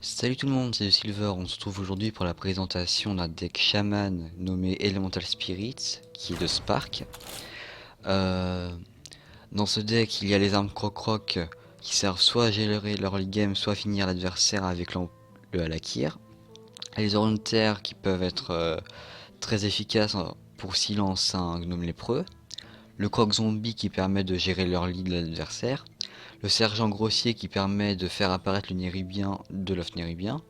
Salut tout le monde, c'est Silver. On se retrouve aujourd'hui pour la présentation d'un deck Shaman nommé Elemental Spirits, qui est de Spark. Euh, Dans ce deck, il y a les armes Croc-Croc qui servent soit à gérer l'early game, soit à finir l'adversaire avec le Halakir. Les Orunter qui peuvent être très efficaces pour silence un gnome lépreux. Le Croc Zombie qui permet de gérer l'early de l'adversaire. Le Sergent Grossier qui permet de faire apparaître le Nérubien de l'off Nérubien.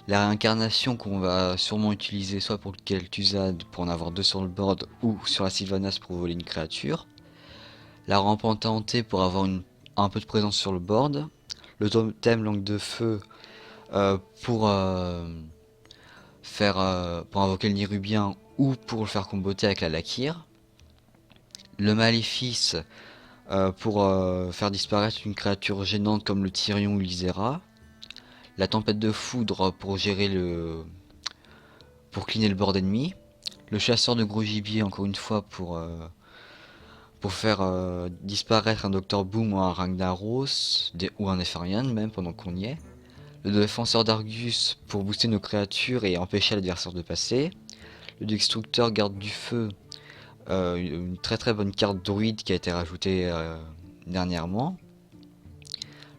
La réincarnation qu'on va sûrement utiliser soit pour le Kel'Thuzad pour en avoir deux sur le board ou sur la Sylvanas pour voler une créature. La rampante hantée pour avoir un peu de présence sur le board. Le totem langue de feu pour pour invoquer le Nirubien ou pour le faire comboter avec la Lakir. Le maléfice pour faire disparaître une créature gênante comme le Tyrion ou l'Isera. La tempête de foudre pour cleaner le board ennemi. Le chasseur de gros gibier encore une fois pour faire disparaître un Dr Boom ou un Ragnaros ou un Epharian même pendant qu'on y est. Le défenseur d'Argus pour booster nos créatures et empêcher l'adversaire de passer. Le destructeur garde du feu, une très très bonne carte druide qui a été rajoutée dernièrement.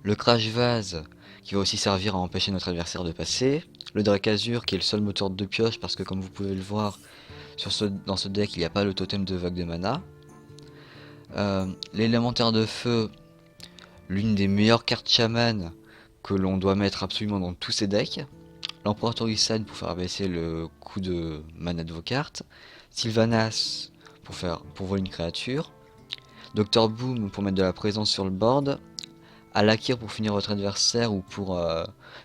Le crash vase qui va aussi servir à empêcher notre adversaire de passer. Le Drakazur qui est le seul moteur de pioche parce que comme vous pouvez le voir dans ce deck il n'y a pas le totem de vague de mana. L'élémentaire de feu, l'une des meilleures cartes chaman que l'on doit mettre absolument dans tous ces decks. L'empereur Torisan pour faire baisser le coût de mana de vos cartes. Sylvanas pour voler une créature. Dr Boom pour mettre de la présence sur le board. Alakir pour finir votre adversaire ou pour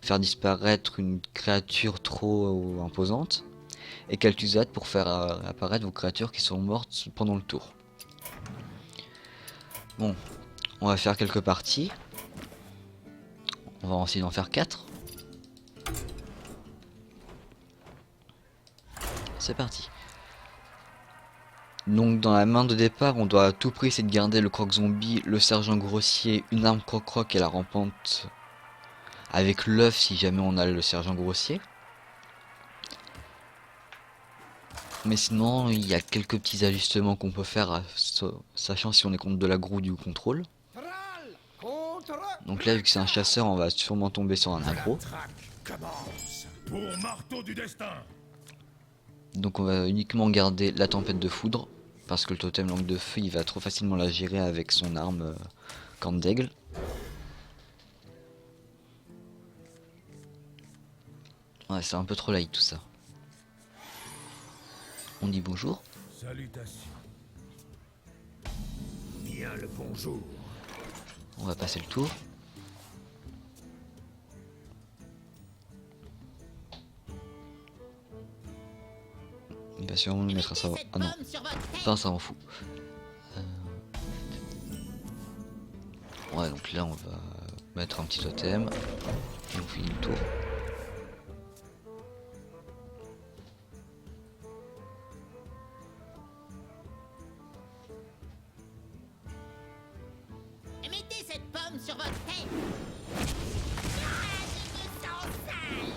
faire disparaître une créature trop imposante. Et Kel'Thuzad pour faire apparaître vos créatures qui sont mortes pendant le tour. Bon, on va faire quelques parties. On va essayer d'en faire 4. C'est parti. Donc dans la main de départ, on doit à tout prix essayer de garder le croc zombie, le sergent grossier, une arme croc-croc et la rampante avec l'œuf si jamais on a le sergent grossier. Mais sinon, il y a quelques petits ajustements qu'on peut faire, sachant si on est contre de la groue du contrôle. Donc là, vu que c'est un chasseur, on va sûrement tomber sur un aggro. Donc on va uniquement garder la tempête de foudre, parce que le totem langue de feu, il va trop facilement la gérer avec son arme corne d'aigle. Ouais, c'est un peu trop light tout ça. On dit bonjour. Salutations. Bien le bonjour. On va passer le tour. Il va sûrement nous mettre à ça. Ah non, ça m'en fout. Ouais, donc là on va mettre un petit totem. Et on finit le tour. Mettez cette pomme sur votre tête. Ah, je me sens sale.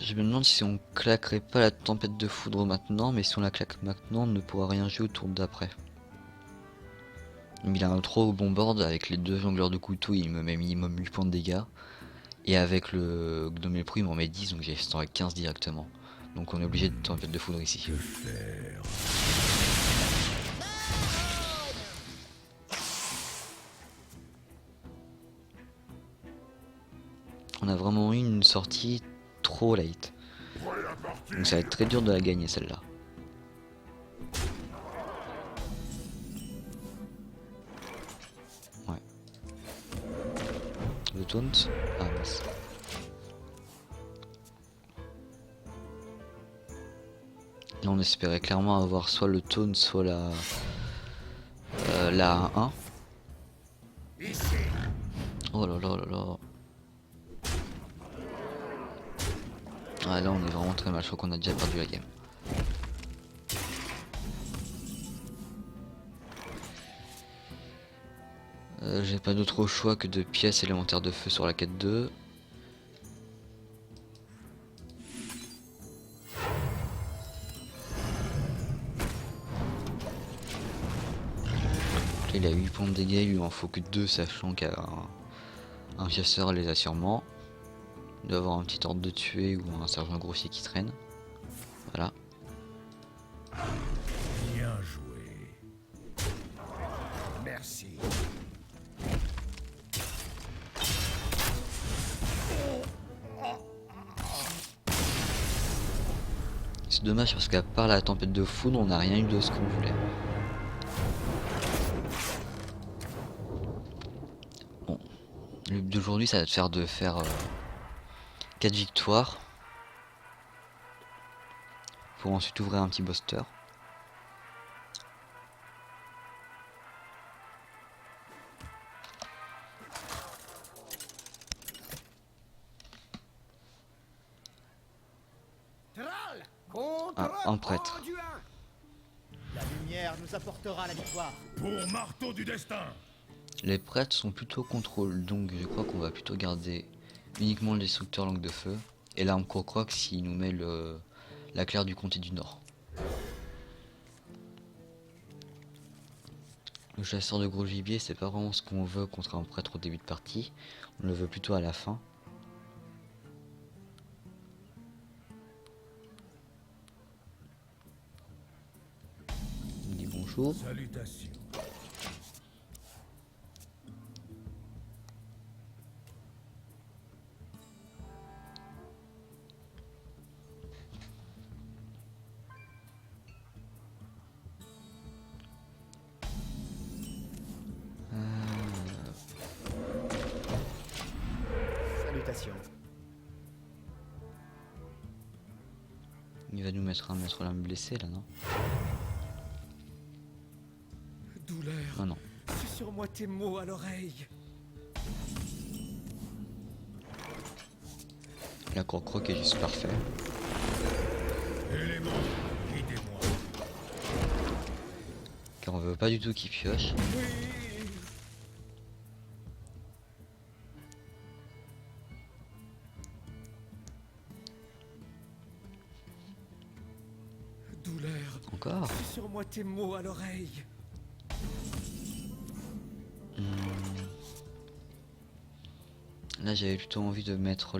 Je me demande si on claquerait pas la tempête de foudre maintenant, mais si on la claque maintenant, on ne pourra rien jouer au tour d'après. Il a un trop bon board avec les deux jongleurs de couteau, il me met minimum 8 points de dégâts. Et avec le gnome lépreux, il m'en met 10, donc j'ai 15 directement. Donc on est obligé de tempête de foudre ici. On a vraiment eu une sortie trop late. Donc ça va être très dur de la gagner celle-là. Ouais. Le taunt. Ah mince. Là on espérait clairement avoir soit le taunt, soit la 1. Oh là là là là. Ah là on est vraiment très mal, je crois qu'on a déjà perdu la game. J'ai pas d'autre choix que de pièces élémentaires de feu sur la quête 2. Là, il a 8 points de dégâts, il lui en faut que 2, sachant qu'un chasseur les a sûrement. Il doit avoir un petit ordre de tuer ou un sergent grossier qui traîne. Voilà. Bien joué. Merci. C'est dommage parce qu'à part la tempête de foudre, on n'a rien eu de ce qu'on voulait. Bon, le but d'aujourd'hui, ça va être de faire 4 victoires. Pour ensuite ouvrir un petit booster. Un prêtre. La lumière nous apportera la victoire. Pour marteau du destin. Les prêtres sont plutôt contrôle, donc je crois qu'on va plutôt garder uniquement le destructeur langue de feu. Et l'arme croc s'il nous met la claire du comté du Nord. Le chasseur de gros gibier, c'est pas vraiment ce qu'on veut contre un prêtre au début de partie. On le veut plutôt à la fin. Il dit bonjour. Salutations. Salutations. Il va nous mettre un maître lame blessé là, non? Douleur. Ah non. C'est sur moi tes mots à l'oreille. La croc est juste parfait. Élément, guidez-moi. Car on veut pas du tout qu'il pioche. Oui. Douleur. Encore. C'est sur moi tes mots à l'oreille. Là j'avais plutôt envie de mettre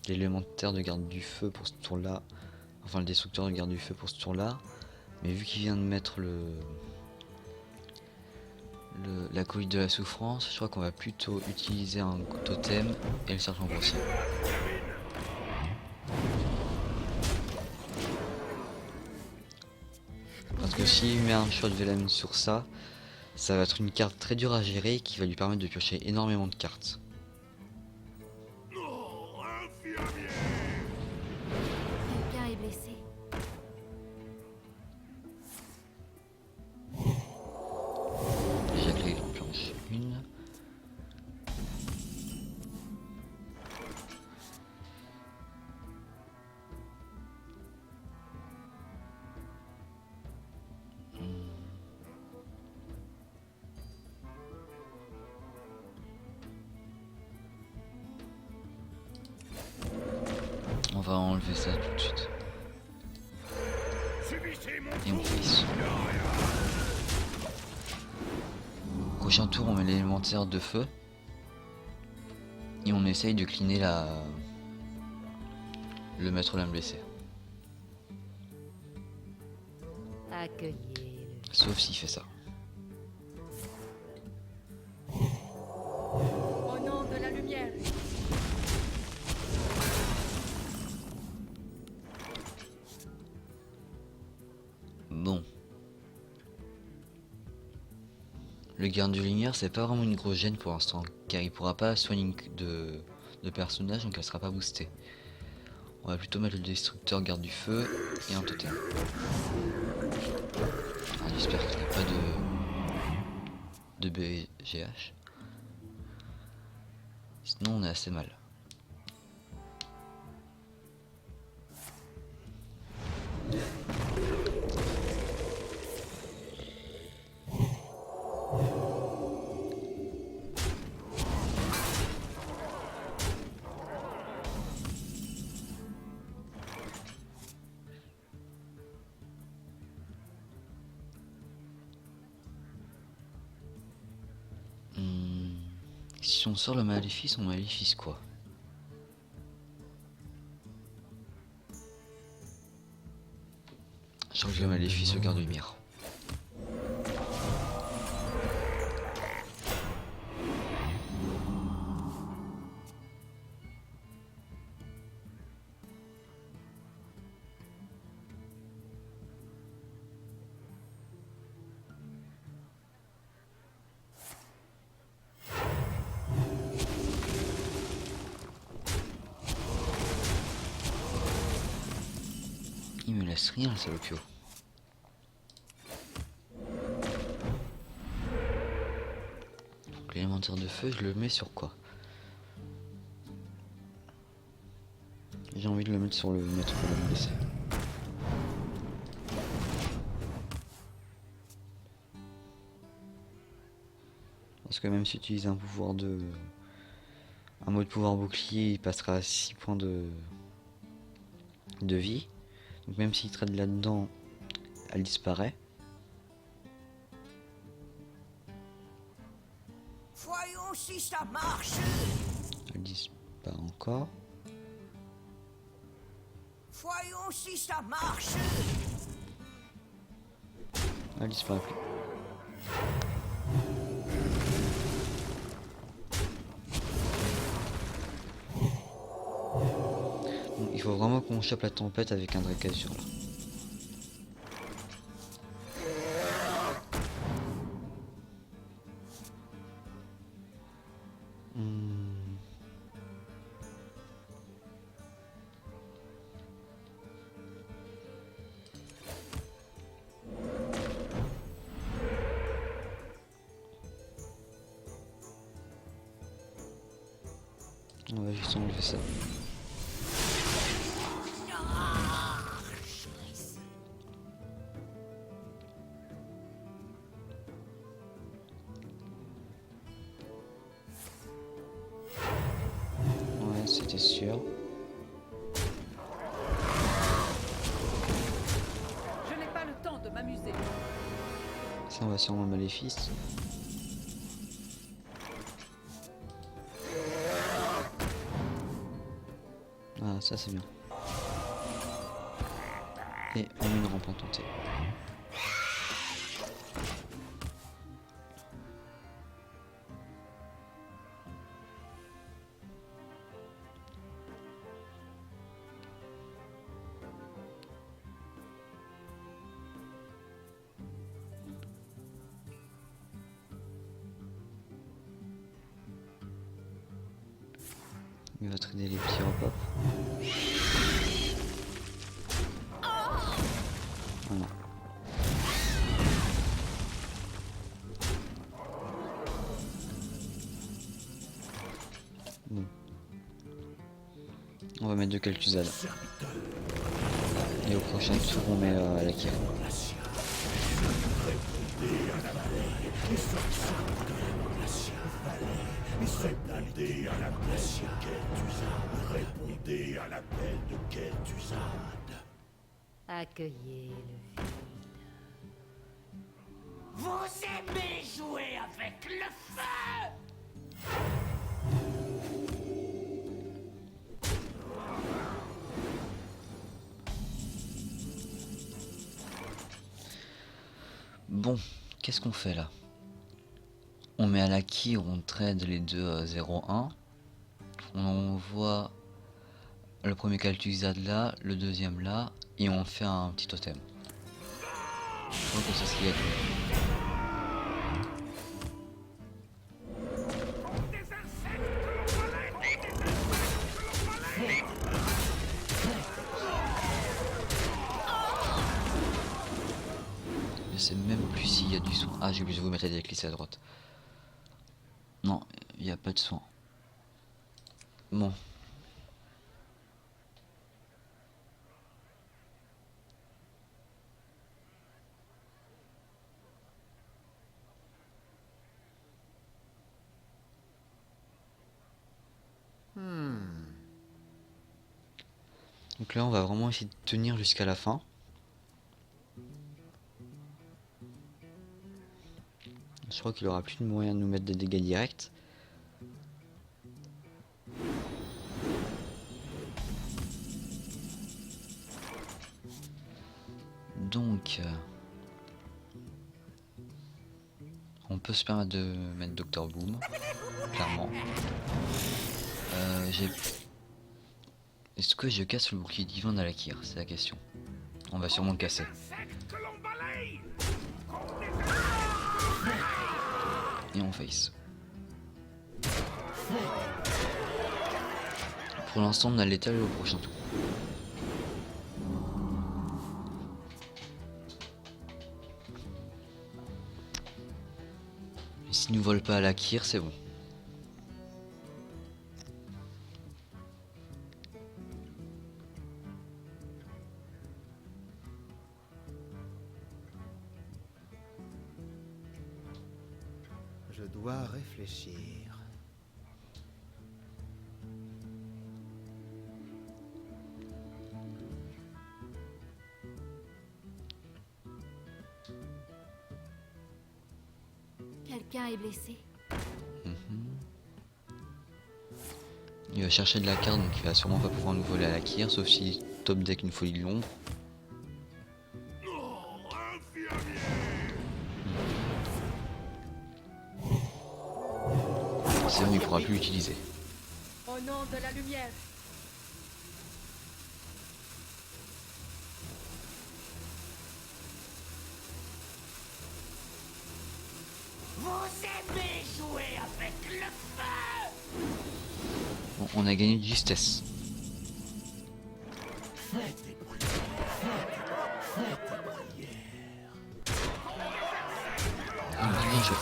l'élémentaire de garde du feu pour ce tour là. Enfin le destructeur de garde du feu pour ce tour là. Mais vu qu'il vient de mettre la colite de la souffrance, je crois qu'on va plutôt utiliser un totem et le sergent grossier. Parce que s'il met un shot Velen sur ça, ça va être une carte très dure à gérer qui va lui permettre de piocher énormément de cartes. Quelqu'un est blessé. Déjà que là, il en planche une. On va enlever ça tout de suite. Et on fait ça. Prochain tour, on met l'élémentaire de feu. Et on essaye de cleaner le maître lame blessé. Accueillez-le. Sauf s'il fait ça. Au nom de la lumière. Bon. Le garde de lumière, c'est pas vraiment une grosse gêne pour l'instant, car il pourra pas soigner de personnage, donc elle sera pas boostée. On va plutôt mettre le destructeur garde du feu et un totem. Ah, j'espère qu'il n'y a pas de BGH. Sinon on est assez mal. Si on sort le maléfice, on maléfice quoi? Je crois que le maléfice au garde-lumière. Il me laisse rien, le salopio. Donc l'élémentaire de feu, je le mets sur quoi? J'ai envie de le mettre sur le maître de me blesser. Parce que même si tu utilises un pouvoir de... un mode pouvoir bouclier, il passera à 6 points de vie. Donc même s'il trade là-dedans, elle disparaît. Voyons si ça marche. Elle disparaît encore. Voyons si ça marche. Elle disparaît plus. Bon, il faut vraiment qu'on chope la tempête avec un Dracazur là. On va juste enlever ça. Ouais, c'était sûr. Je n'ai pas le temps de m'amuser. Ça, on va sur mon maléfice. Ah, ça c'est bien. Et on met une rampe en tentée. Il va traîner les petits repop. Voilà. Bon. On va mettre de Kel'Thuzad. Et au prochain tour on met la Kira. Répondez à l'appel de Kel'Thuzad. Répondez à l'appel de Kel'Thuzad. Accueillez le vide. Vous aimez jouer avec le feu. Bon, qu'est-ce qu'on fait là? On met à la Kir, on trade les deux 0-1. On envoie le premier Kel'Thuzad là, le deuxième là, et on fait un petit totem. Je crois que c'est ce qu'il y a. Je sais même plus s'il y a du soin. Ah, j'ai oublié de vous mettre la glissée à droite. Non, il n'y a pas de soin. Bon. Donc là, on va vraiment essayer de tenir jusqu'à la fin. Je crois qu'il aura plus de moyen de nous mettre des dégâts directs. On peut se permettre de mettre Dr Boom, clairement. Est-ce que je casse le bouclier divin d'Alakir? C'est la question. On va sûrement le casser. Et on face. Pour l'instant, on a l'étal au prochain tour. Et s'il nous vole pas à Alakir, c'est bon. Je dois réfléchir. Quelqu'un est blessé. Il va chercher de la carte, donc il va sûrement pas pouvoir nous voler à Alakir, sauf si top deck une folie de l'ombre. C'est bon, il pourra plus l'utiliser. Au nom de la lumière. Vous aimez jouer avec le feu. Bon, on a gagné de justesse. Bien joué.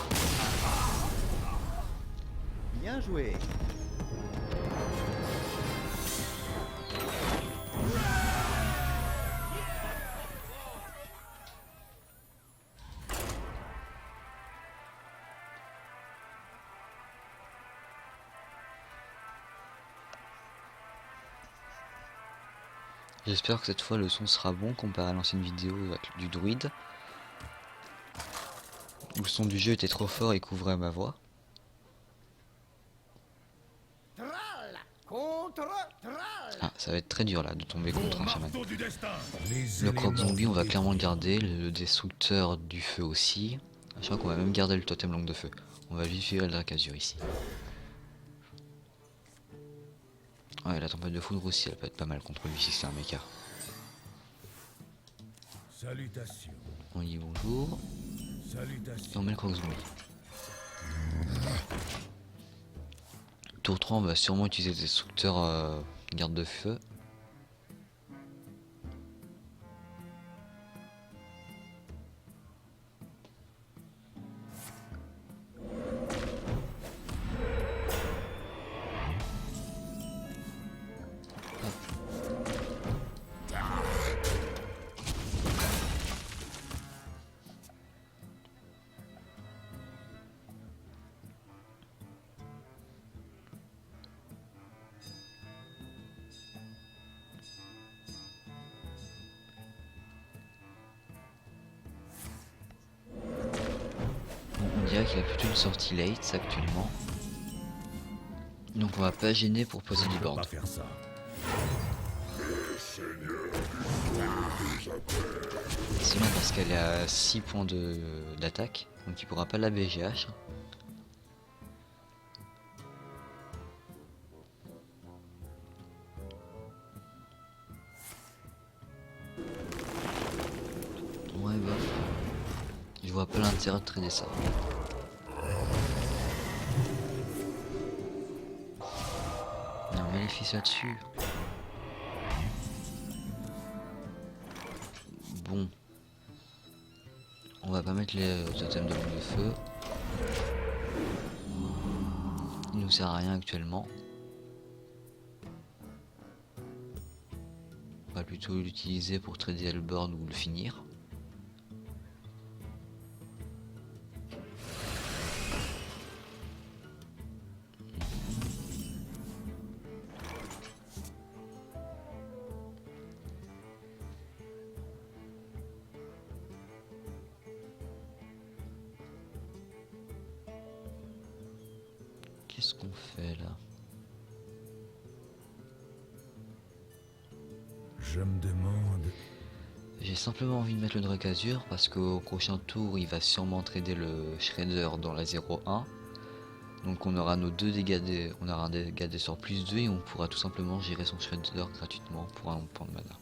Bien joué. J'espère que cette fois le son sera bon comparé à l'ancienne vidéo avec du druide, où le son du jeu était trop fort et couvrait ma voix. Troll contre troll. Ah, ça va être très dur là de tomber contre un chaman. Marteau du destin. Le croc zombie on va clairement le garder, le destructeur du feu aussi. Je crois qu'on va même garder le totem langue de feu. On va juste virer le Dracazur ici. Ouais, la tempête de foudre aussi, elle peut être pas mal contre lui si c'est un mecha. Salutations. On dit bonjour, et Salutations. on met le croc zombie. Tour 3, on va sûrement utiliser des destructeurs garde de feu. On dirait qu'il a plutôt une sortie late actuellement. Donc on va pas gêner pour poser du Pas board. faire ça. C'est long parce qu'elle est à 6 points d'attaque, donc il pourra pas la BGH. Ouais bah, je vois pas l'intérêt de trader ça. Non, Maléfice là-dessus. Bon. On va pas mettre les totems de langue de feu. Il nous sert à rien actuellement. On va plutôt l'utiliser pour trader le board ou le finir. Qu'est-ce qu'on fait là? Je me demande J'ai simplement envie de mettre le Drakazur parce qu'au prochain tour il va sûrement trader le Shredder dans la 0-1. Donc on aura nos deux dégâts on aura un dégât des sorts plus 2 et on pourra tout simplement gérer son Shredder gratuitement pour un point de mana.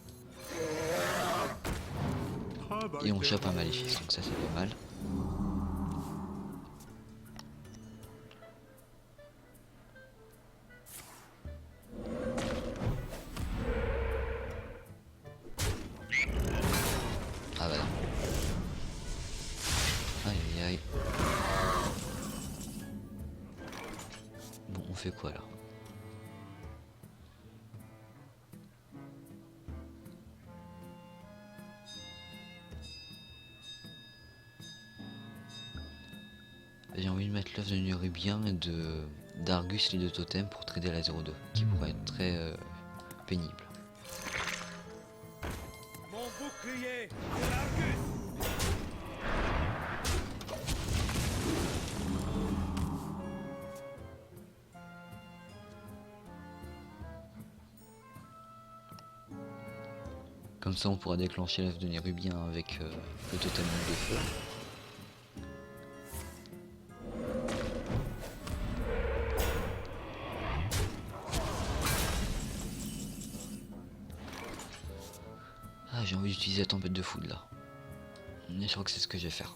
Et on chope un Maléfice, donc ça c'est pas mal. Ah bah non. Aïe aïe aïe. Bon, on fait quoi là? J'ai envie de mettre l'œuf de Nuribien et d'Argus, les deux totems, pour trader la 0-2, qui pourrait être très pénible. Mon bouclier, c'est l'Argus. Comme ça on pourra déclencher l'œuf de Nérubien avec le totem de feu. Ah, j'ai envie d'utiliser la tempête de foudre là. Mais je crois que c'est ce que je vais faire.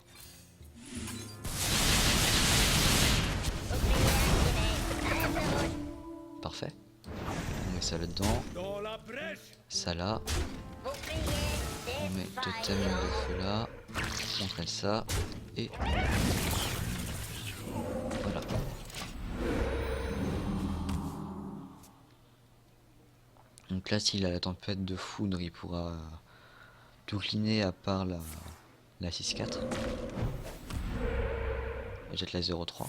Parfait. On met ça là-dedans. Dans la brèche. Ça là. On met totem de feu là. On traite ça. Et voilà. Donc là, s'il a la tempête de foudre, il pourra tout cleaner à part la 6-4. Jette la 0-3.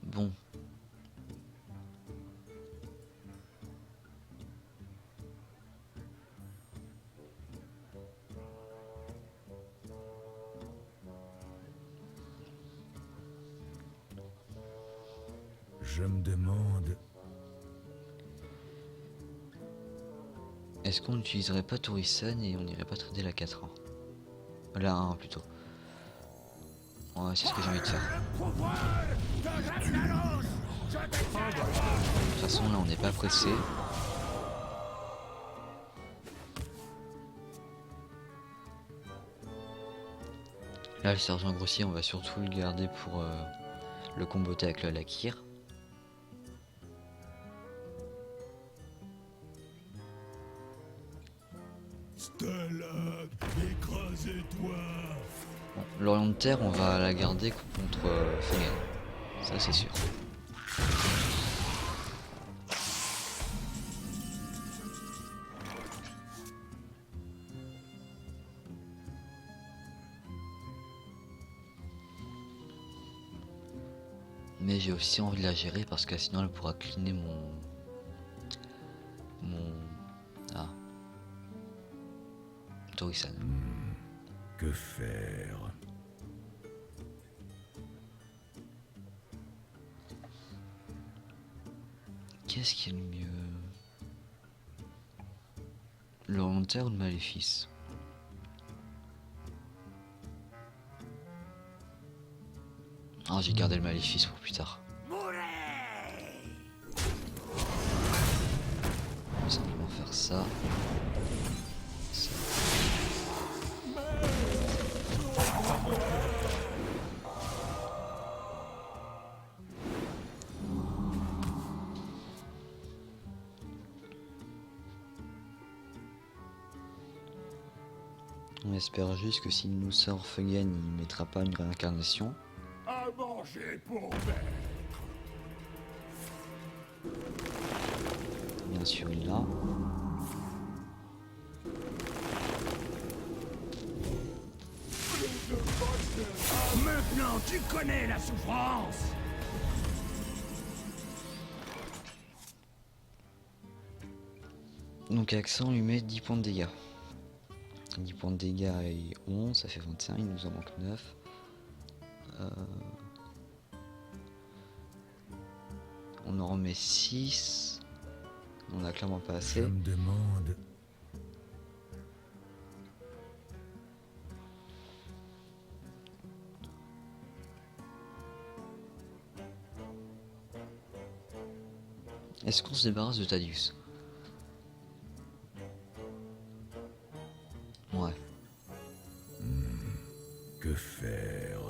Bon. Je me demande. Est-ce qu'on n'utiliserait pas Torisan et on n'irait pas trader la 4-1? La 1 plutôt. Ouais, c'est ce que j'ai envie de faire. De toute façon, là, on n'est pas pressé. Là, le sergent grossier, on va surtout le garder pour le comboter avec le Lakir. Stalag, écrasez-toi. Bon, l'Orient de Terre, on va la garder contre Fengen. Ça, c'est sûr. Mais j'ai aussi envie de la gérer parce que sinon elle pourra cleaner mon... Ah. Torisan. Que faire? Qu'est-ce qui est le mieux? L'Orient de Terre ou le Maléfice? Ah, j'ai gardé le Maléfice pour plus tard. On va simplement faire ça. Ça. On espère juste que s'il nous sort Fegen, il ne mettra pas une réincarnation. À manger pour maître. Bien sûr, il l'a. Maintenant, tu connais la souffrance. Donc Accent lui met 10 points de dégâts. 70 points de dégâts et 11, ça fait 21, il nous en manque 9. On en remet 6. On a clairement pas Je assez. me demande... Est-ce qu'on se débarrasse de Thaddeus? Ouais. Que faire?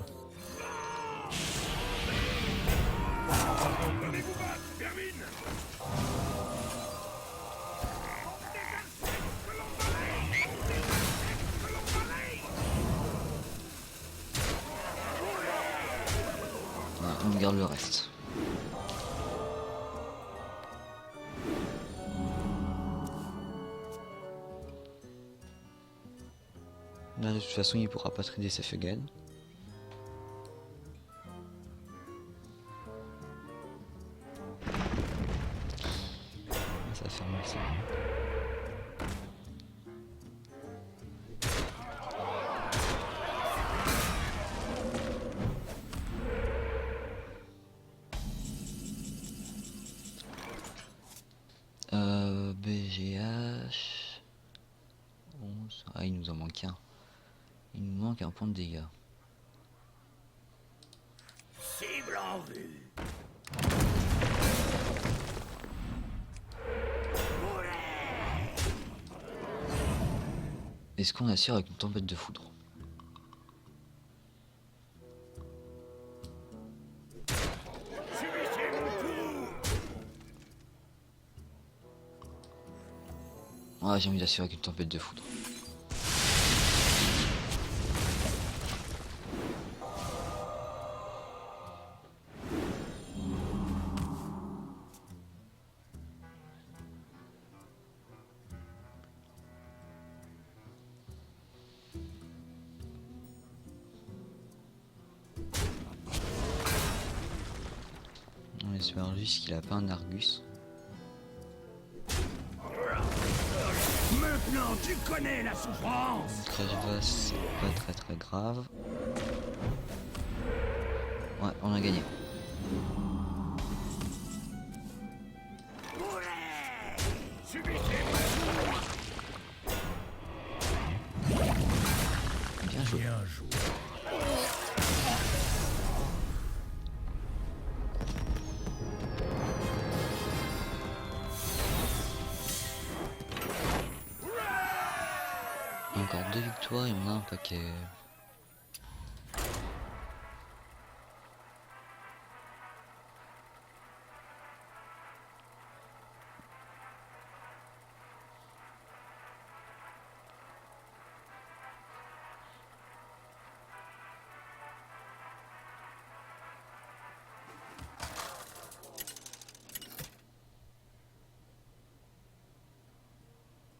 Ouais, on garde le reste. Là, de toute façon, il pourra pas trader sa Fugan. Ça va faire mal ça. BGH 11. Ah, il nous en manque un. Il nous manque un point de dégâts. Cible en vue. Est-ce qu'on assure avec une tempête de foudre? Subissez mon coup. Ah, j'ai envie d'assurer avec une tempête de foudre. On espère juste qu'il a pas un Argus. Maintenant, tu connais la souffrance. Crash Bass, c'est pas très grave. Ouais, on a gagné. Subissez Bien joué. bien joué. Encore 2 victoires et on a un paquet.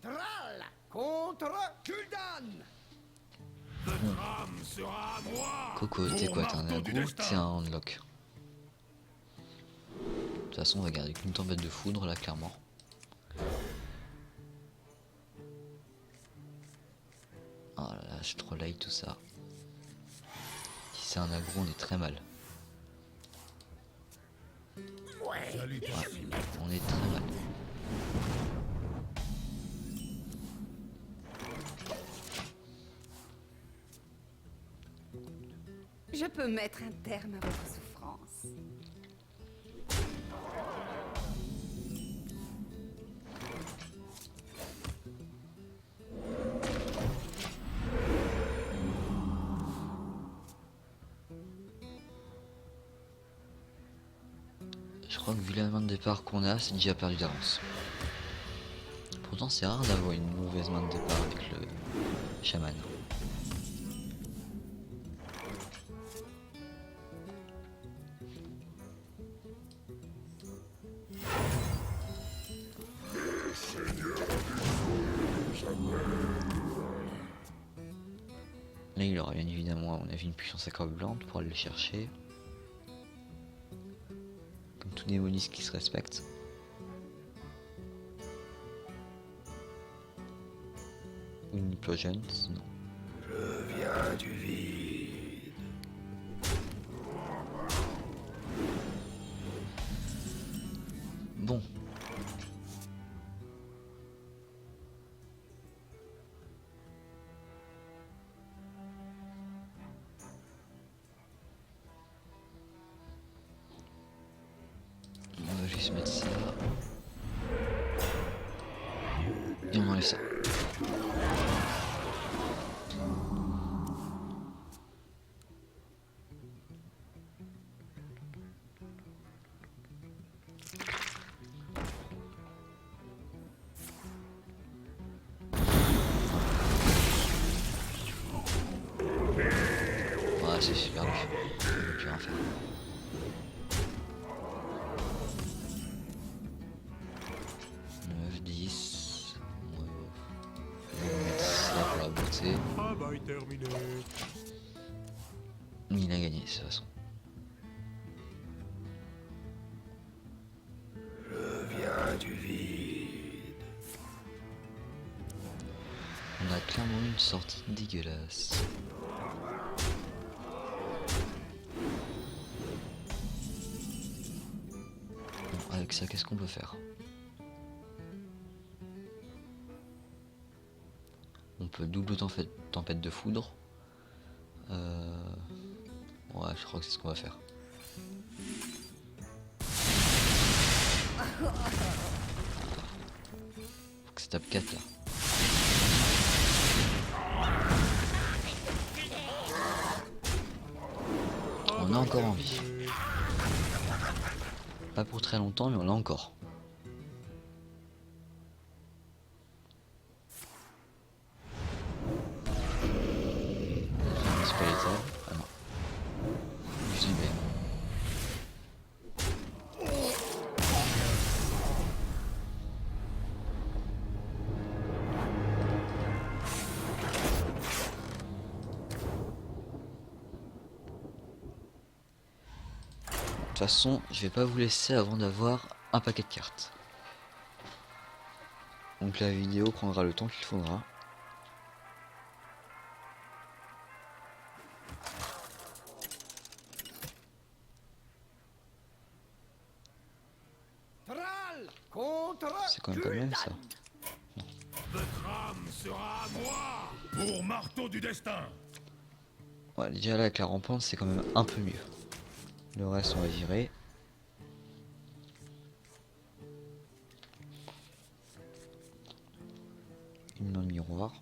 Thrall contre Kul'dan. Votre âme sera à moi. Coco, t'es quoi? T'es un marteau du aggro? destin. T'es un unlock. De toute façon, on va garder qu'une tempête de foudre là, clairement. Oh là là, je trop like tout ça. Si c'est un aggro, on est très mal. Salutations. On est très mal. Je peux mettre un terme à votre souffrance. Je crois que vu la main de départ qu'on a, c'est déjà perdu d'avance. Pourtant, c'est rare d'avoir une mauvaise main de départ avec le chaman. Là, il aura bien évidemment, à mon avis, une puissance accablante pour aller le chercher. Comme tout démoniste qui se respecte. Une Plosion, non. Je viens du vide. Bon. On va juste mettre ça. Et on enlève ça. Ouais, c'est super dur. On peut plus rien faire. Travail terminé. Il a gagné de toute façon. Je viens du vide. On a clairement une sortie dégueulasse. Bon, avec ça, qu'est-ce qu'on peut faire? On peut double tempête de foudre. Ouais, je crois que c'est ce qu'on va faire. Faut que ça tape 4 là. On a encore envie. Pas pour très longtemps, mais on l'a encore. C'est pas létal. Ah non. Je dis bien. De toute façon, je vais pas vous laisser avant d'avoir un paquet de cartes. Donc la vidéo prendra le temps qu'il faudra. Thrall contre C'est quand même pas mal ça. Votre âme sera à moi. Pour marteau du destin. Ouais, déjà là avec la rampante c'est quand même un peu mieux. Le reste on va virer. Une dans le miroir.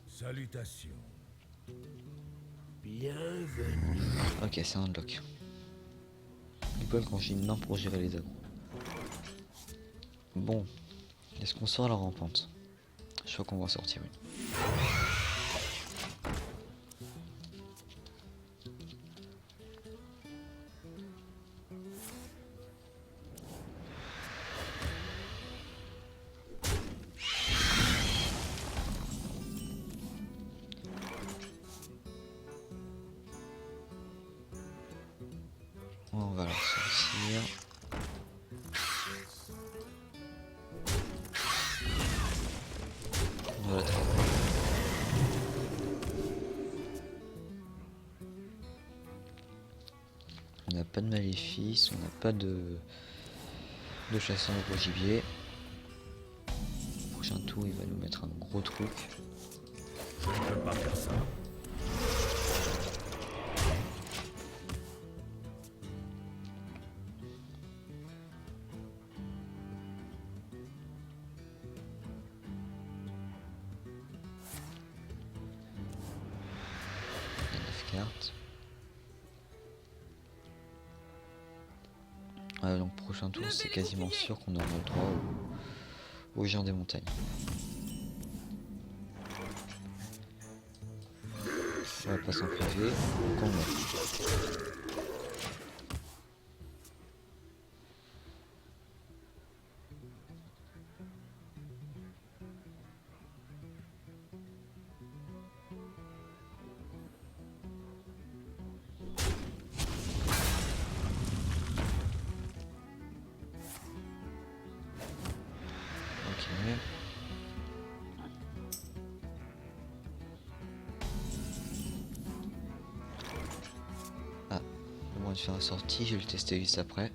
Salutations. Bienvenue. Ok, c'est un unlock. Du coup quand j'ai une main pour gérer les agros. Bon, est-ce qu'on sort la rampante? Je crois qu'on va en sortir une. On va la sortir. On va la travailler. On n'a pas de maléfice, on n'a pas de chasseur de gros gibier. Prochain tour, il va nous mettre un gros truc. Je ne peux pas faire ça. Il y a 9 cartes. Ouais, donc prochain tour, c'est quasiment sûr qu'on aura le droit au géant des montagnes. On va passer en privé. Qu'on met. Ah, le moyen de faire la sortie, je vais le tester juste après.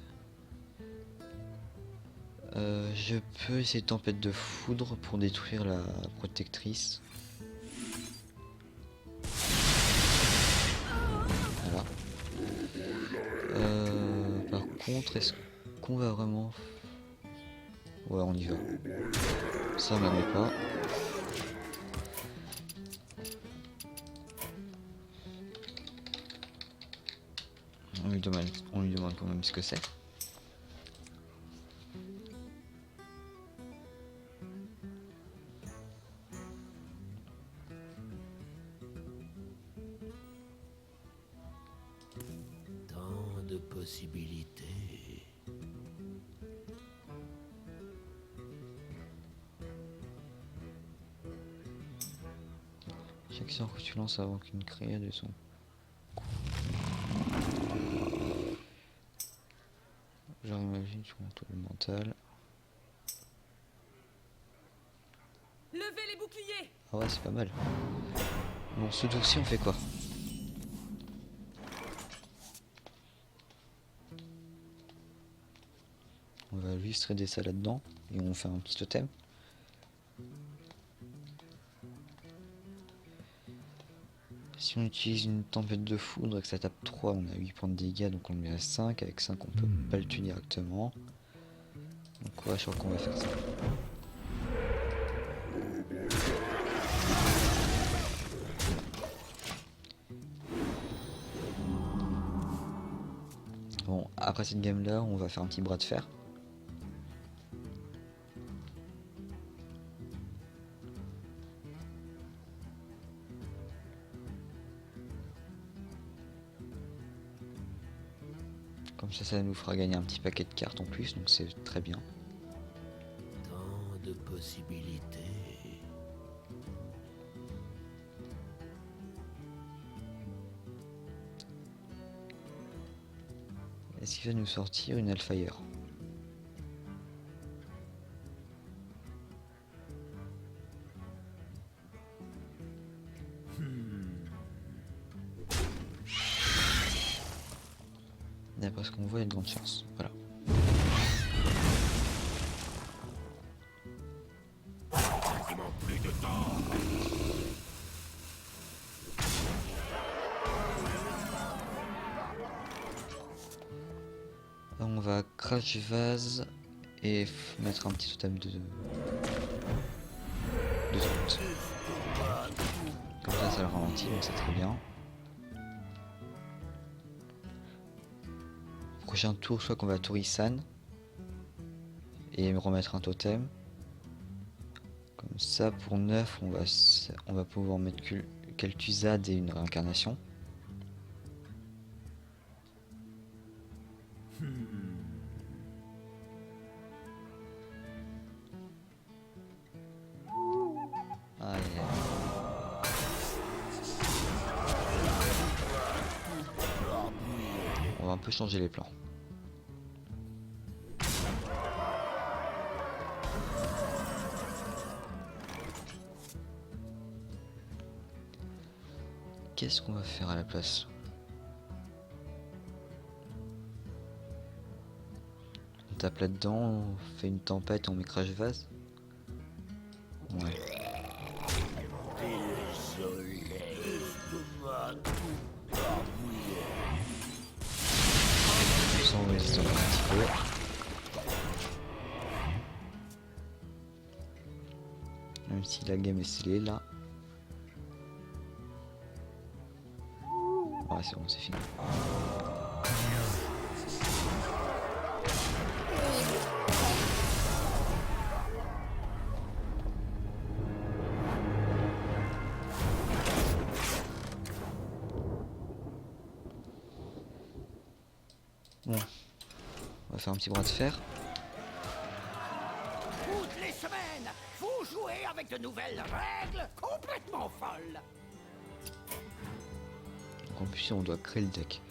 Je peux essayer de tempête de foudre pour détruire la protectrice. Voilà. Par contre, est-ce qu'on va vraiment... Ouais, on y va. Ça, on la met pas. On lui demande quand même ce que c'est. Tant de possibilités. Chaque sort que tu lances avant qu'une créature de son... Genre imagine, tu contrôles le mental. Levez les boucliers! Ah ouais, c'est pas mal. Bon, ce tour-ci, on fait quoi? On va juste aider ça là-dedans et on fait un petit totem. Si on utilise une tempête de foudre et que ça tape 3, on a 8 points de dégâts, donc on le met à 5. Avec 5, on peut pas le tuer directement. Donc ouais, je crois qu'on va faire ça. Bon, après cette game là, on va faire un petit bras de fer. Comme ça nous fera gagner un petit paquet de cartes en plus, donc c'est très bien. Tant de possibilités. Est-ce qu'il va nous sortir une Hellfire? D'après ce qu'on voit, il y a de grandes chances. Voilà. Quasiment plus de temps. Là, on va crash vase et mettre un petit totem de droite. Comme ça le ralentit, donc c'est très bien. Prochain tour, soit qu'on va Torisan et remettre un totem. Comme ça, pour 9, on va pouvoir mettre Kel'Thuzad et une réincarnation. Aïe, aïe. On va un peu changer les plans. Qu'est-ce qu'on va faire à la place? On tape là-dedans, on fait une tempête, on met crash vase. Ouais. On résiste un petit peu. Même si la game est scellée là. Ouais, c'est bon, c'est fini. Bon, on va faire un petit bras de fer. Toutes les semaines, vous jouez avec de nouvelles règles complètement folles. Donc en plus on doit créer le deck.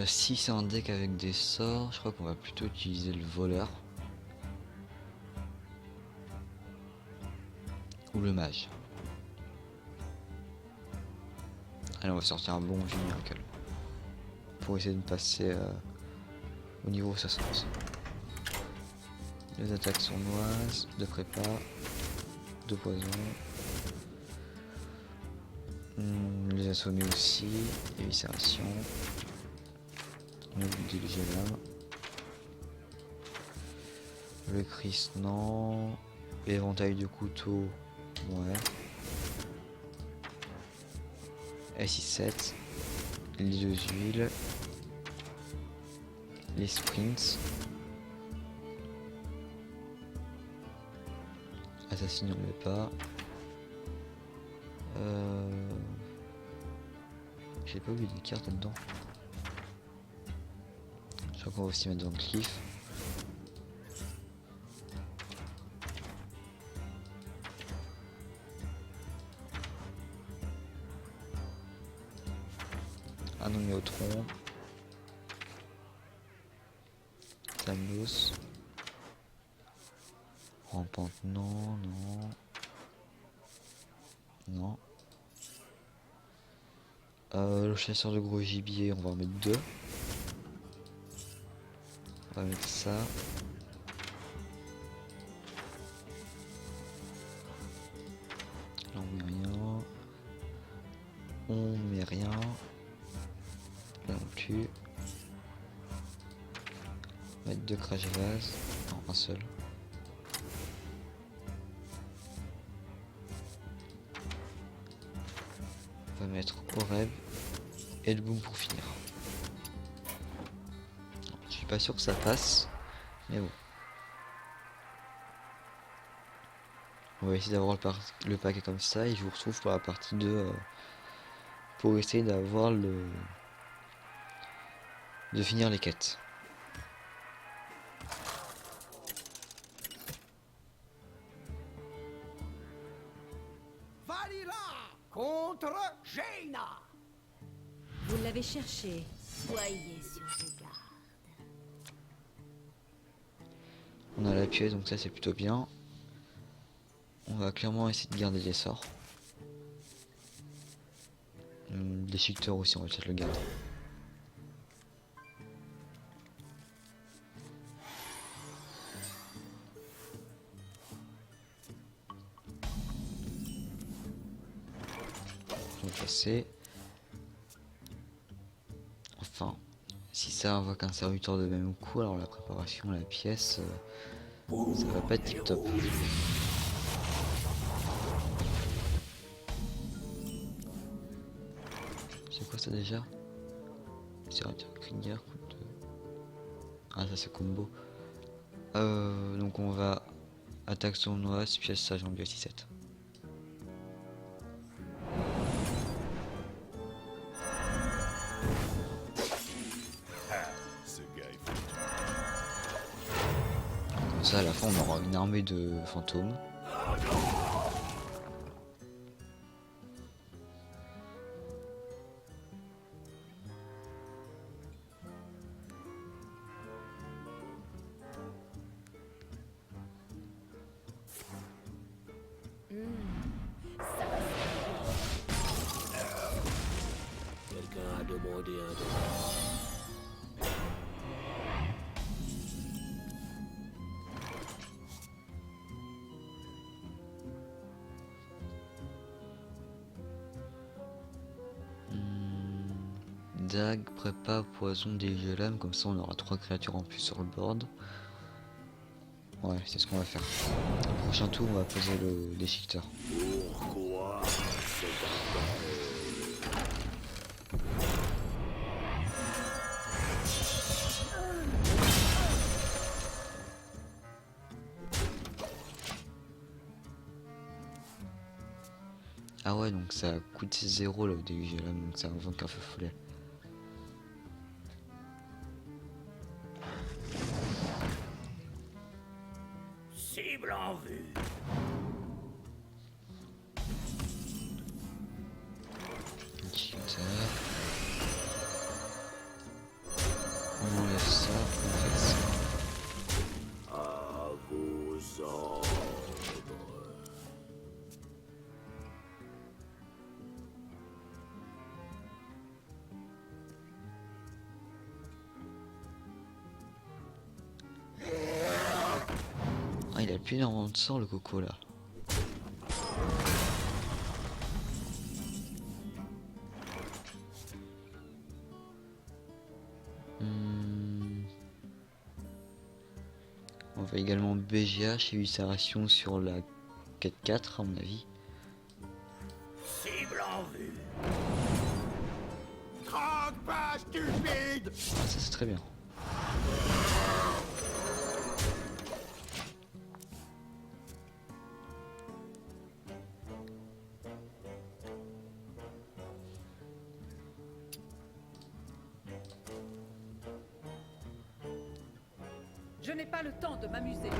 Si c'est un deck avec des sorts, je crois qu'on va plutôt utiliser le voleur. ou le mage. Allez, on va sortir un bon vieux miracle pour essayer de passer au niveau 60. Les attaques sournoises, de prépa, de poison. Les assommer aussi, éviscération. On oublie le gelame. Le Christ, non. Éventail de couteau, ouais. S7, les deux huiles, les sprints, assassin on met pas. J'ai pas oublié des cartes là-dedans. Je crois qu'on va aussi mettre dans le cliff. Un nommé au tronc. Thanos. Rampante, non, non. Non. Le chasseur de gros gibier, on va en mettre 2. On va mettre ça. Là on met rien. On met rien. Là non plus. On va mettre 2 crash vase. Non, un seul. On va mettre Oreb et le boom pour finir. Je suis pas sûr que ça passe, mais bon. On va essayer d'avoir le paquet comme ça et je vous retrouve pour la partie 2 pour essayer d'avoir de finir les quêtes. Vanilla contre Jaina. Vous l'avez cherché. Soyez sur vos gardes. On a la pièce, donc ça c'est plutôt bien. On va clairement essayer de garder les sorts. Déchiqueteur aussi, on va peut-être le garder. On va passer. Enfin, si ça invoque un serviteur de même coup, alors la préparation, la pièce, ça va pas être tip top. C'est quoi ça déjà? C'est un Kringer, coup de... Ah ça c'est combo. Donc on va attaque sournoise, pièce sage en bio 6-7. Ce gars est fou. Comme ça à la fin on aura une armée de fantômes. Quelqu'un a demandé un dollar. Dague, prépa, poison, dégelames, comme ça on aura 3 créatures en plus sur le board. Ouais, c'est ce qu'on va faire. Au prochain tour, on va poser le déchiqueteur. Pourquoi ce bordel? Ah ouais, donc ça coûte 0 le dégelames, donc ça invoque un feu follet. Cible en vue. Déchiqueteur. On enlève ça, on fait ça. À vos ordres. Ah, il a plus énormément de sort le coco là. On va également BGH et ulcération sur la 4-4 à mon avis. Cible en vue. Croque pas, stupide. Ça c'est très bien. Je n'ai pas le temps de m'amuser.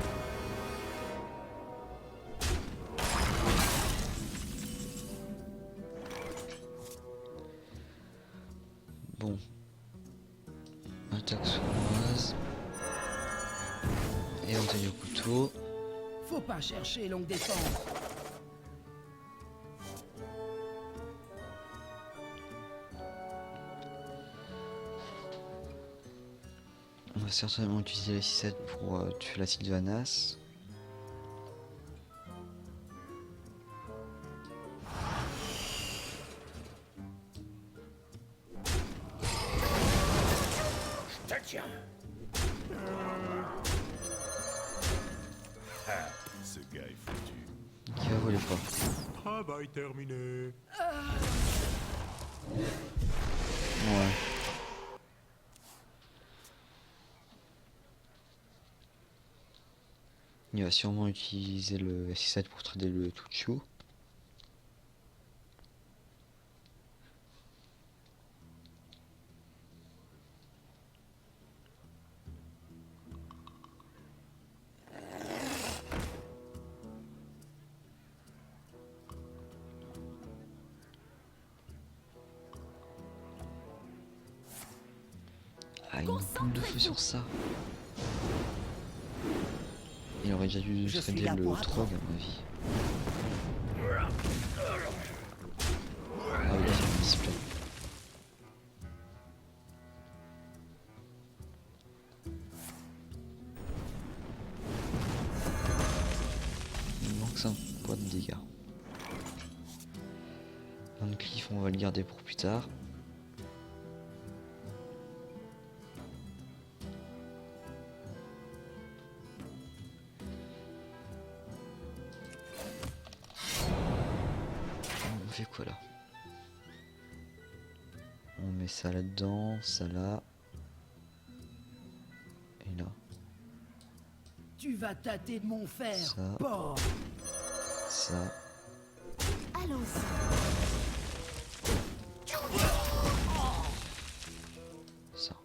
Bon. Attaque sournoise. Et on taille au couteau. Faut pas chercher longue défense. On va certainement utiliser la 6-7 pour tuer la Sylvanas. Je te tiens. Ce gars est foutu. Qui va voler pas. Travail terminé. Ouais. Il va sûrement utiliser le 6-7 pour trader le Tuchu. Ah, il boule de feu sur ça. Il aurait déjà dû Je suis trader là le pour Trog à mon avis. Ah oui, il a display. Il manque 5 points de dégâts. Van Cleef, on va le garder pour plus tard. On fait quoi là? On met ça là-dedans, ça là. Et là, Tu vas tâter de mon fer, Ça. porc. ça. Allons-y. Ça.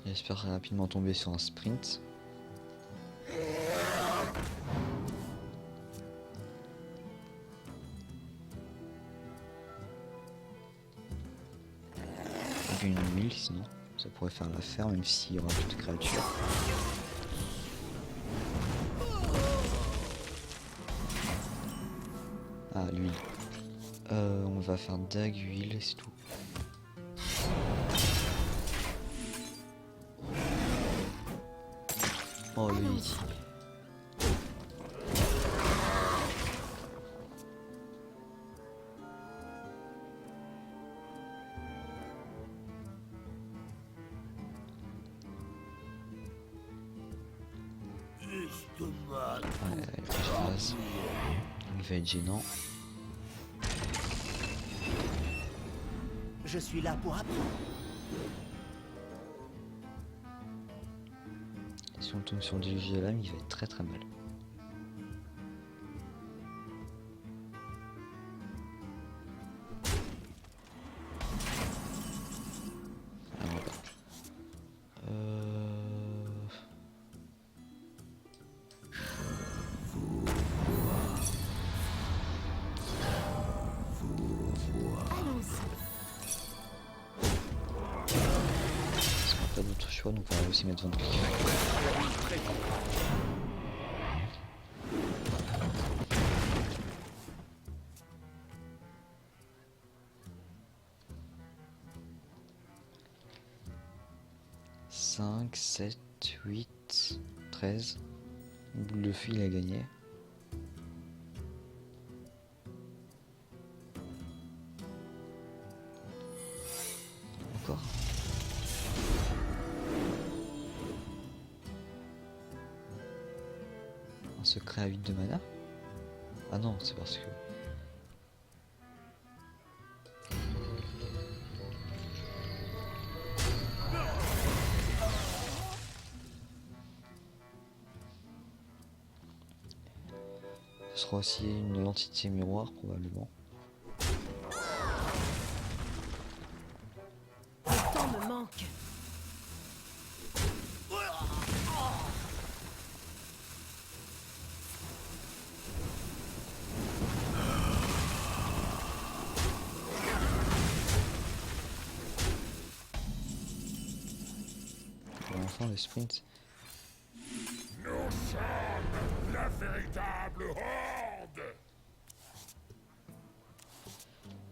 J'espère rapidement tomber sur un sprint. J'ai une huile sinon, ça pourrait faire l'affaire même s'il y aura plus de créatures. Ah, l'huile. On va faire dague, huile, c'est tout. Oh, le Yeti. Ouais, le gaz. Il va être gênant. Je suis là pour apprendre. Si on tombe sur du GLM, il va être très mal. Ah, voilà. Parce qu'on n'a pas d'autre choix, donc on va aussi mettre 20 clics. 5, 7, 8, 13. Boule de feu, il a gagné. Encore. Un secret à 8 de mana. Ah non, c'est parce que... Ce sera aussi une entité miroir probablement. Le temps me manque. Et enfin le sprint. Nous sommes la véritable horde.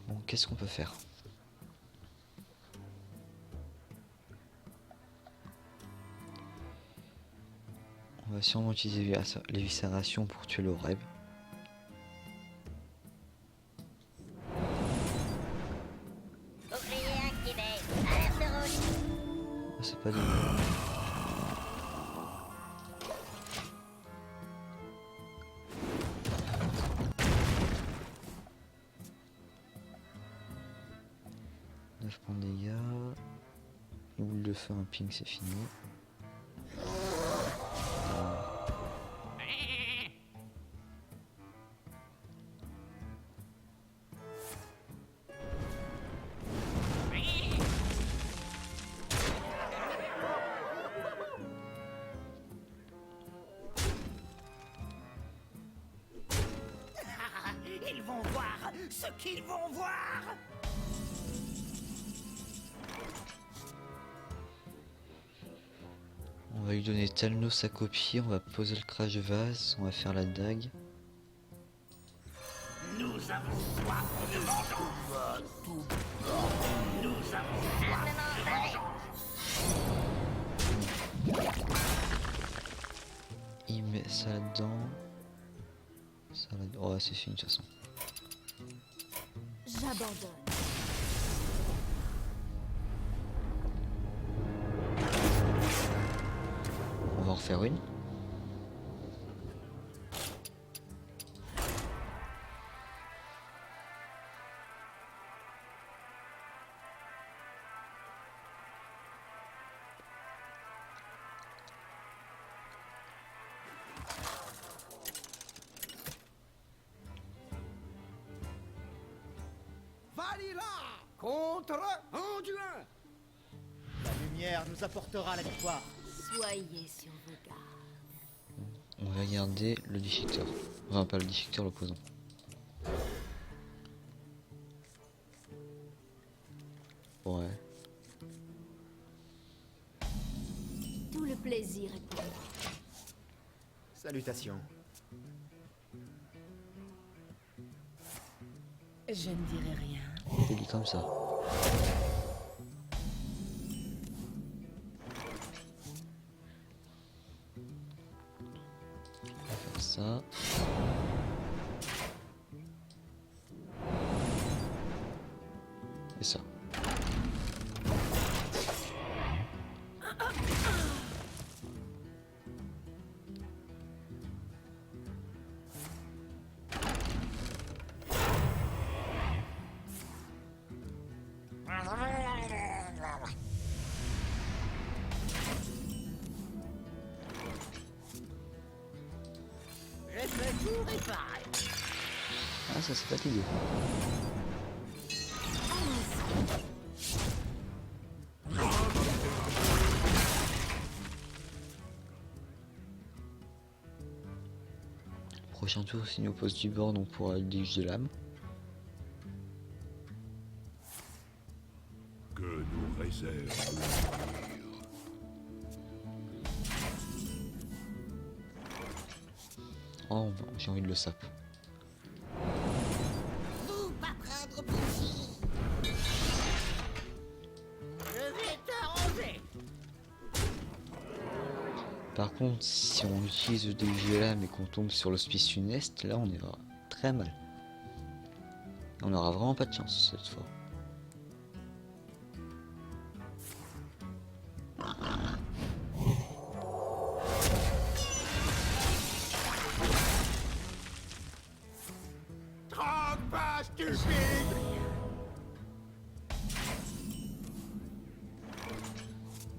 Bon, qu'est-ce qu'on peut faire? On va sûrement utiliser l'éviscération pour tuer le rêve. Bouclier activé. Alerte rouge. Ah, c'est pas du... points de dégâts. Une boule de feu, un ping, c'est fini. Ils vont voir ce qu'ils vont voir. On va lui donner Talnos sa copie, on va poser le crash vase, on va faire la dague. Nous avons soif de vengeance. Nous avons Il met ça là-dedans. Ça là... Oh, c'est fini de toute façon. J'abandonne. On va en refaire une. Vanilla contre Anduin. La lumière nous apportera la victoire. Soyez sur vos gardes. On va garder le déchiqueteur. Enfin, pas le déchiqueteur, le poison. Ouais. Tout le plaisir est pour moi. Salutations. Je ne dirai rien. C'est dit comme ça. On va faire ça. Et ça. Je fais tout réparer. Ah, ça c'est pas l'idée. Prochain tour, s'il nous pose du board, on pourra le dégage de l'âme. Que nous réserve l'avenir. Oh, j'ai envie de le sap. Vous pas prendre bougie. Je vais t'arranger. Par contre, si on utilise le DG là mais qu'on tombe sur l'hospice funeste, là on ira très mal. On aura vraiment pas de chance cette fois. Trente pas, stupide!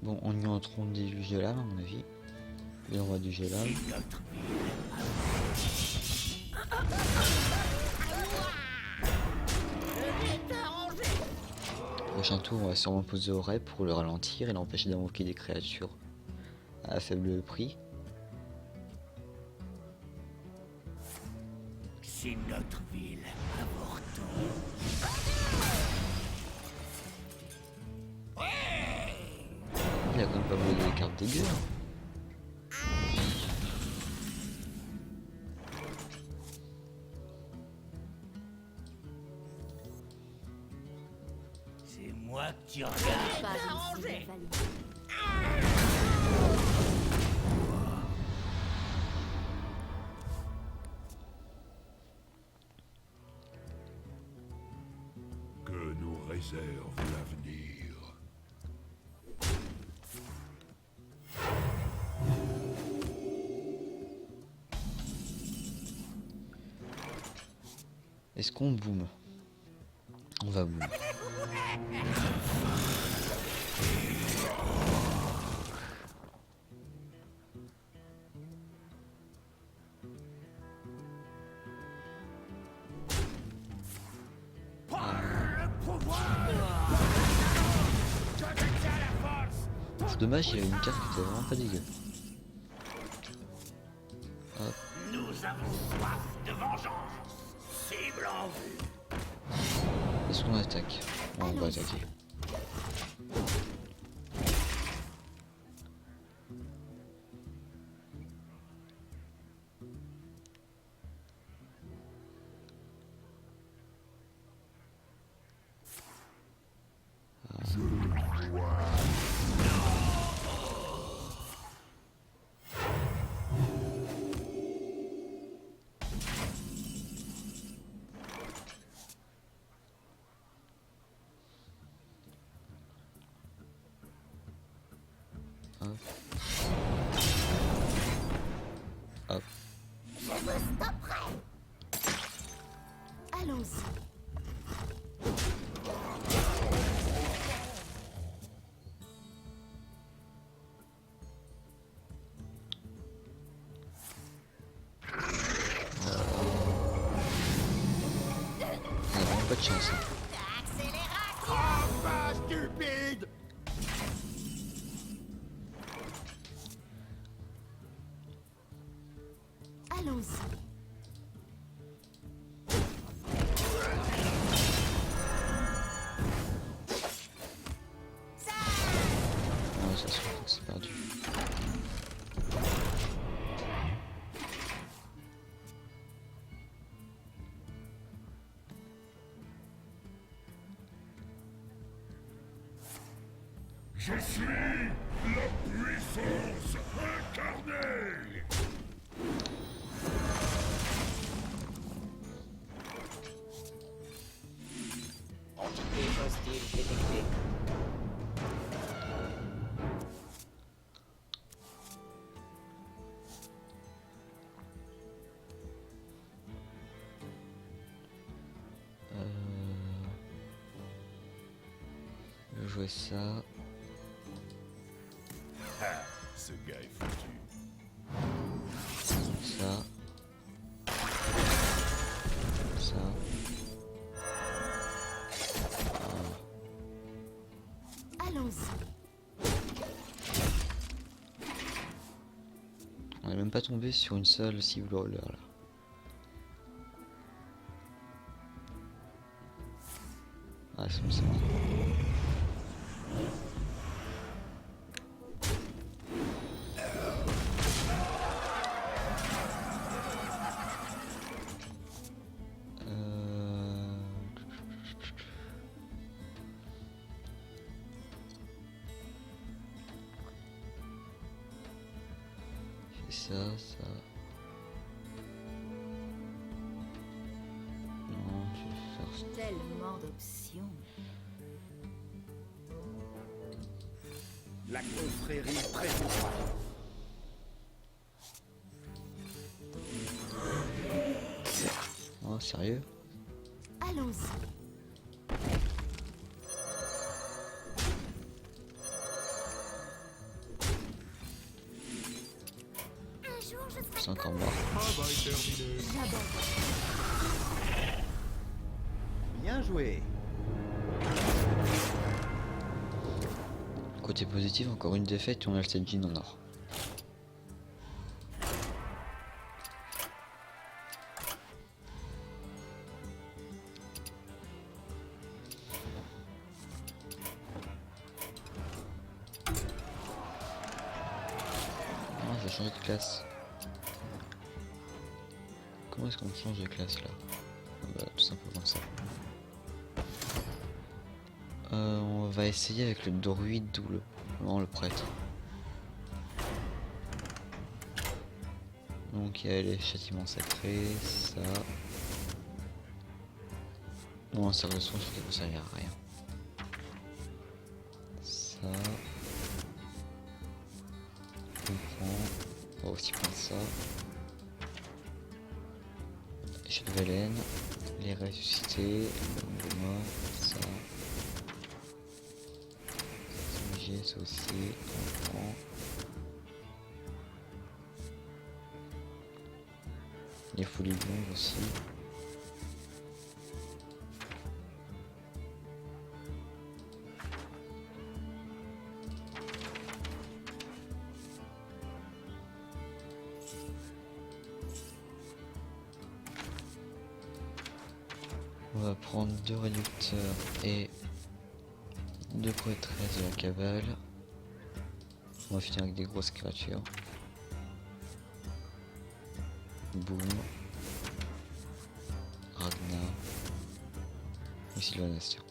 Bon, on y entrons des Gelab à mon avis. Et on va du Gelab. Prochain tour, on va sûrement poser au raid pour le ralentir et l'empêcher d'invoquer des créatures à faible prix. C'est notre ville, avortons. Il a quand même pas mal de cartes dégueu. Hein. C'est moi que tu regardes. Pas ici, la valise. Que nous réserve l'avenir. Est-ce qu'on boom? On va boom. C'est dommage, il y a une carte qui était vraiment pas dégueu. Hop. Nous avons soif de vengeance. Cible en vue. Est-ce qu'on attaque? Ouais, on va attaquer. Hop. Hop. Allons-y. On a vraiment pas de chance. Hein. Trente pas, stupide! Allons-y. Ouais, ça se trouve que c'est perdu. Je suis la puissance incarnée! Entité hostile détectée. Je vais jouer ça. Ah, ce gars est foutu. Ça. Ça. Allons-y. On n'est même pas tombé sur une seule cible roller là. Ah, c'est bon, c'est bon. ça, ça. Non, je vais faire ça. Tellement d'options. La confrérie prévoit. Oh, sérieux? Allons-y. Un jour, je serai C'est encore mort. Travail terminé. Bien joué. Côté positif, encore une défaite et on a le Senjin en or. Ah, j'ai changé de classe. Comment est-ce qu'on change de classe là? Ah bah, tout simplement ça. On va essayer avec le druide ou le prêtre. Donc il y a les châtiments sacrés, ça. Bon, un cerf de son, je crois que ça sert à rien. Ça. On prend. On va aussi prendre ça. Les chats de Velen, les ressuscités, le moi, ça. Ça aussi, on prend. Les folies blondes aussi. On va prendre 2 réducteurs et 2 prêtresses de la cavale. On va finir avec des grosses créatures. Boum. Ragnar. Et Sylvanas, tiens.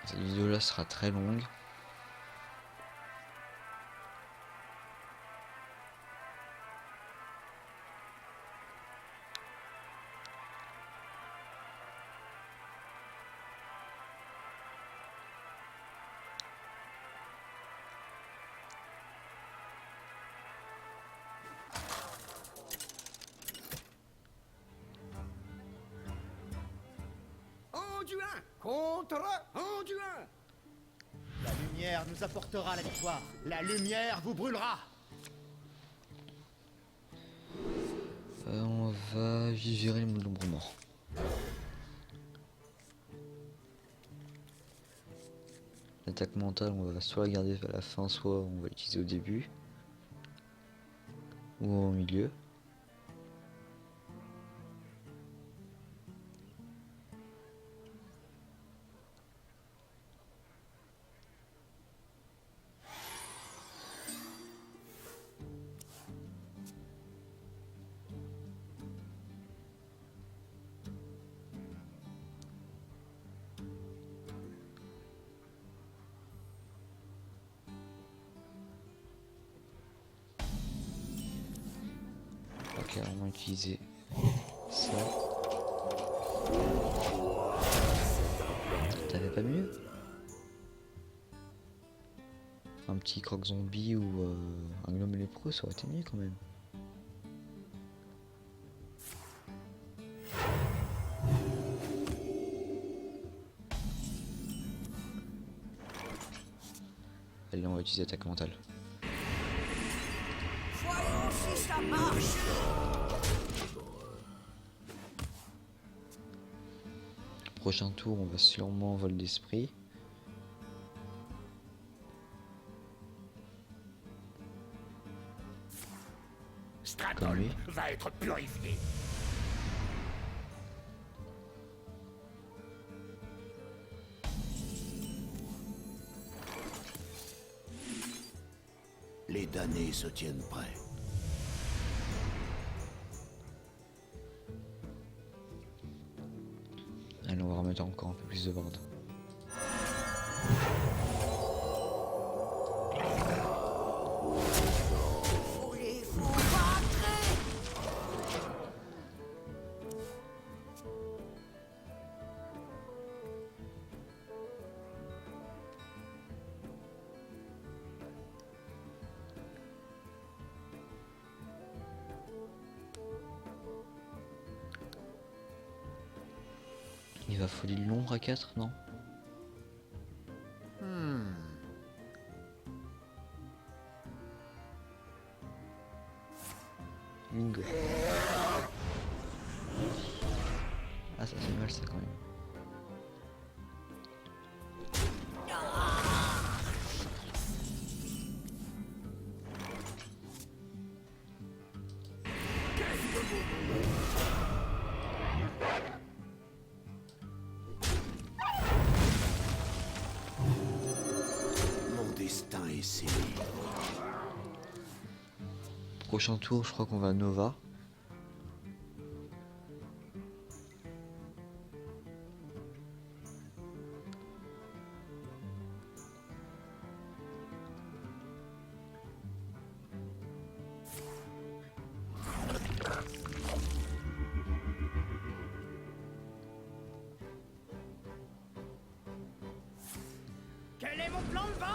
Cette vidéo là sera très longue. Anduin contre Anduin. La lumière nous apportera la victoire. La lumière vous brûlera. On va juste gérer le nombre mort. L'attaque mentale, on va soit la garder à la fin, soit on va l'utiliser au début. Ou au milieu. Ok, on va utiliser ça. T'avais pas mieux? Un petit croque zombie ou un gnome lépreux, ça aurait été mieux quand même. Allez, on va utiliser attaque mentale. Voyons si ça marche. Prochain tour, on va sûrement vol d'esprit. Comme lui. Stratol va être purifié. Les damnés se tiennent prêts. Allez, on va remettre encore un peu plus de board. Il va folie de l'ombre à 4, non? Bingo. Ah, ça fait mal ça quand même. Mon destin est scellé. Prochain tour, je crois qu'on va à Nova. Quel est mon plan de vol?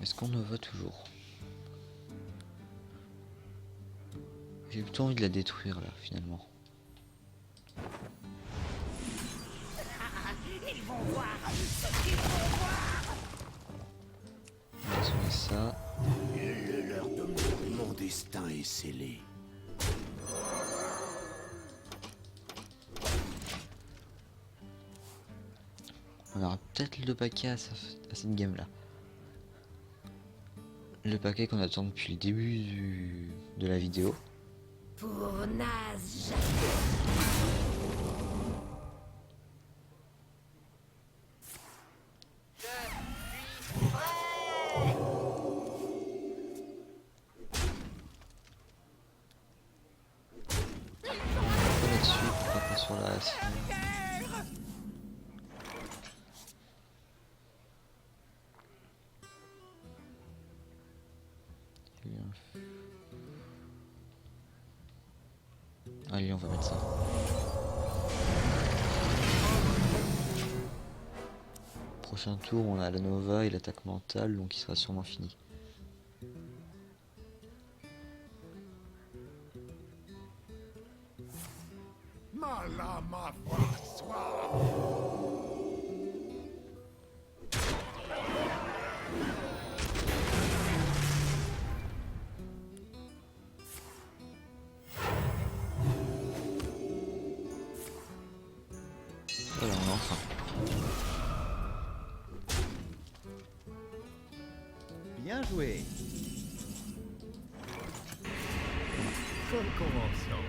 Est-ce qu'on Nova toujours? J'ai plutôt envie de la détruire là finalement. Ils vont voir ce qu'ils vont voir. On va sauver ça. Il est l'heure de mourir. Mon destin est scellé. On aura peut-être le paquet à cette game là. Le paquet qu'on attend depuis le début de la vidéo. Pour naze Pas là-dessus, pas sur la race. Allez, on va mettre ça. Prochain tour, on a la Nova et l'attaque mentale, donc il sera sûrement fini. Ma lame voix soif. Voilà, on a enfin. Bien joué. Commençons.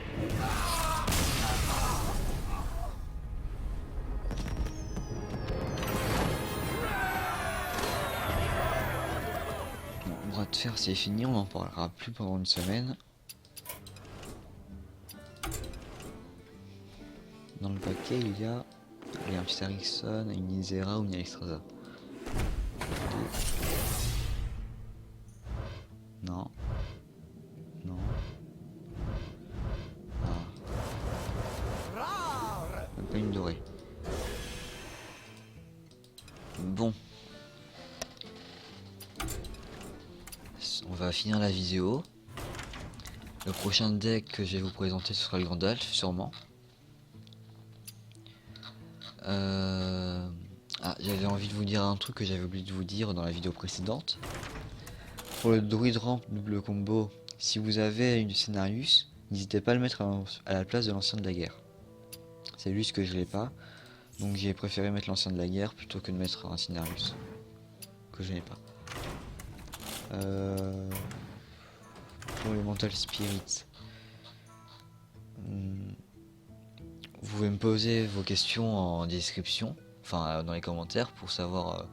Bon, bras de fer, c'est fini, on n'en parlera plus pendant une semaine. Dans le paquet, il y a un petit Ericsson, une Isera ou une Alexstrasza. Non. Non. Ah. Même pas une dorée. Bon. On va finir la vidéo. Le prochain deck que je vais vous présenter, ce sera le Gandalf, sûrement. Ah, j'avais envie de vous dire un truc que j'avais oublié de vous dire dans la vidéo précédente. Pour le druide ramp double combo, si vous avez une Scénarius, n'hésitez pas à le mettre à la place de l'ancien de la guerre. C'est juste que je l'ai pas, donc j'ai préféré mettre l'ancien de la guerre plutôt que de mettre un Scénarius que je n'ai pas. Pour les Mental Spirits, vous pouvez me poser vos questions en description, enfin dans les commentaires, pour savoir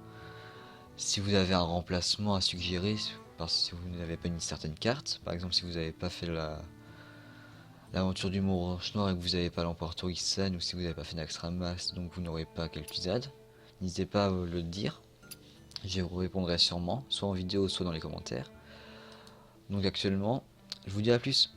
si vous avez un remplacement à suggérer, parce que si vous n'avez pas une certaine carte. Par exemple, si vous n'avez pas fait l'aventure du Mont Noir et que vous n'avez pas l'Empereur Ixen, ou si vous n'avez pas fait Naxxramas, donc vous n'aurez pas Kel'Thuzad, n'hésitez pas à le dire. Je vous répondrai sûrement, soit en vidéo, soit dans les commentaires. Donc actuellement, je vous dis à plus.